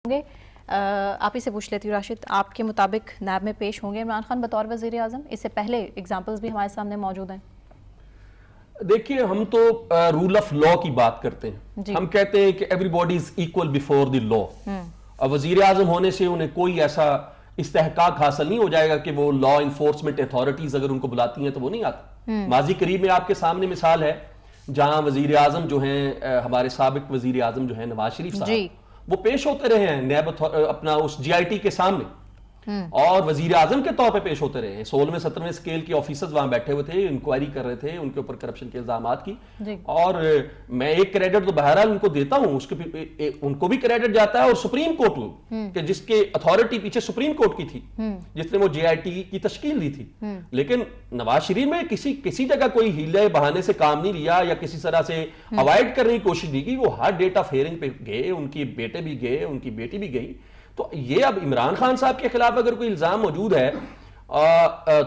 होंगे। आप ही से पूछ लेती हूँ राशिद, आपके मुताबिक नैब में पेश होंगे इमरान खान बतौर वज़ीर आज़म? इससे पहले एग्जाम्पल्स भी हमारे सामने मौजूद हैं। देखिए, हम तो रूल ऑफ लॉ की बात करते हैं। हम कहते हैं कि everybody is equal before the law. और वजीर आजम होने से उन्हें कोई ऐसा इस्तेहकाक हासिल नहीं हो जाएगा कि वो लॉ इन्फोर्समेंट अथॉरिटीज अगर उनको बुलाती हैं तो वो नहीं आती। माजी करीब में आपके सामने मिसाल है जहां वजीर आजम जो है, हमारे साबिक वजीर आजम जो है नवाज शरीफ साहब, वो पेश होते रहे हैं नैब अपना उस जीआईटी के सामने और वजीर आजम के तौर पे पेश होते रहे हैं। 16वें 17वें स्केल के ऑफिसर्स वहां बैठे हुए थे, इंक्वायरी कर रहे थे उनके ऊपर करप्शन के इल्जामात की। और मैं एक क्रेडिट तो बहरहाल उनको देता हूं, उसके उनको भी क्रेडिट जाता है और सुप्रीम कोर्ट को कि जिसके अथॉरिटी पीछे सुप्रीम कोर्ट की थी, जिसने वो जेआईटी की तश्कील दी थी। लेकिन नवाज शरीफ में किसी जगह कोई हीले बहाने से काम नहीं लिया या किसी तरह से अवॉइड करने की कोशिश नहीं की। वो हर डेट ऑफ हियरिंग पे गए, उनके बेटे भी गए, उनकी बेटी भी गई। तो ये अब इमरान खान साहब के खिलाफ अगर कोई इल्जाम मौजूद है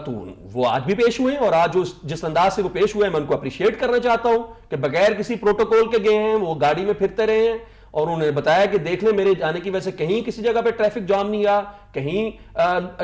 तो वो आज भी पेश हुए और आज जिस अंदाज से वो पेश हुए, मैं उनको अप्रिशिएट करना चाहता हूं कि बगैर किसी प्रोटोकॉल के गए हैं, वो गाड़ी में फिरते रहे हैं और उन्होंने बताया कि देख ले मेरे जाने की वजह से कहीं किसी जगह पे ट्रैफिक जाम नहीं हुआ, कहीं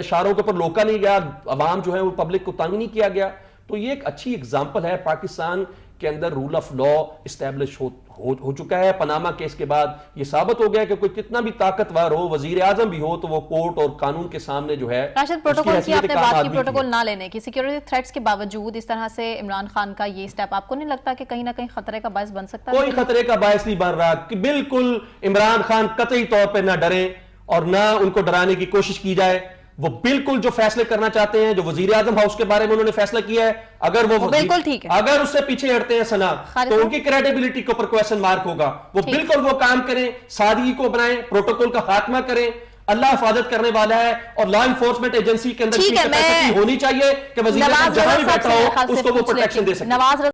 इशारों के ऊपर रोका नहीं गया, अवाम जो है वो पब्लिक को तंग नहीं किया गया। तो ये एक अच्छी एग्जाम्पल है, पाकिस्तान के अंदर रूल ऑफ लॉ इस्टेब्लिश हो चुका है। पनामा केस के बाद ये साबित हो गया कि कोई कितना भी ताकतवर हो, वजीर आजम भी हो, तो वो कोर्ट और कानून के सामने जो है। राशिद, प्रोटोकॉल की आपने बात की, प्रोटोकॉल ना लेने की, सिक्योरिटी थ्रेट्स के बावजूद इस तरह से इमरान खान का ये स्टेप आपको नहीं लगता कि कहीं ना कहीं खतरे का बायस बन सकता है? कोई खतरे का बायस नहीं बन रहा कि बिल्कुल इमरान खान कतई तौर पर ना डरे और ना उनको डराने की कोशिश की जाए। वो बिल्कुल जो फैसले करना चाहते हैं, जो वजीर आजम हाउस के बारे में उन्होंने फैसला किया है, अगर वो बिल्कुल ठीक है, अगर उससे पीछे हटते हैं सना तो उनकी क्रेडिबिलिटी के ऊपर क्वेश्चन मार्क होगा। वो बिल्कुल वो काम करें, सादगी को बनाएं, प्रोटोकॉल का खात्मा करें। अल्लाह हिफाजत करने वाला है और लॉ इन्फोर्समेंट एजेंसी के अंदर होनी चाहिए कि वजीर आजम जहां भी बैठा हो उसको वो प्रोटेक्शन दे सके।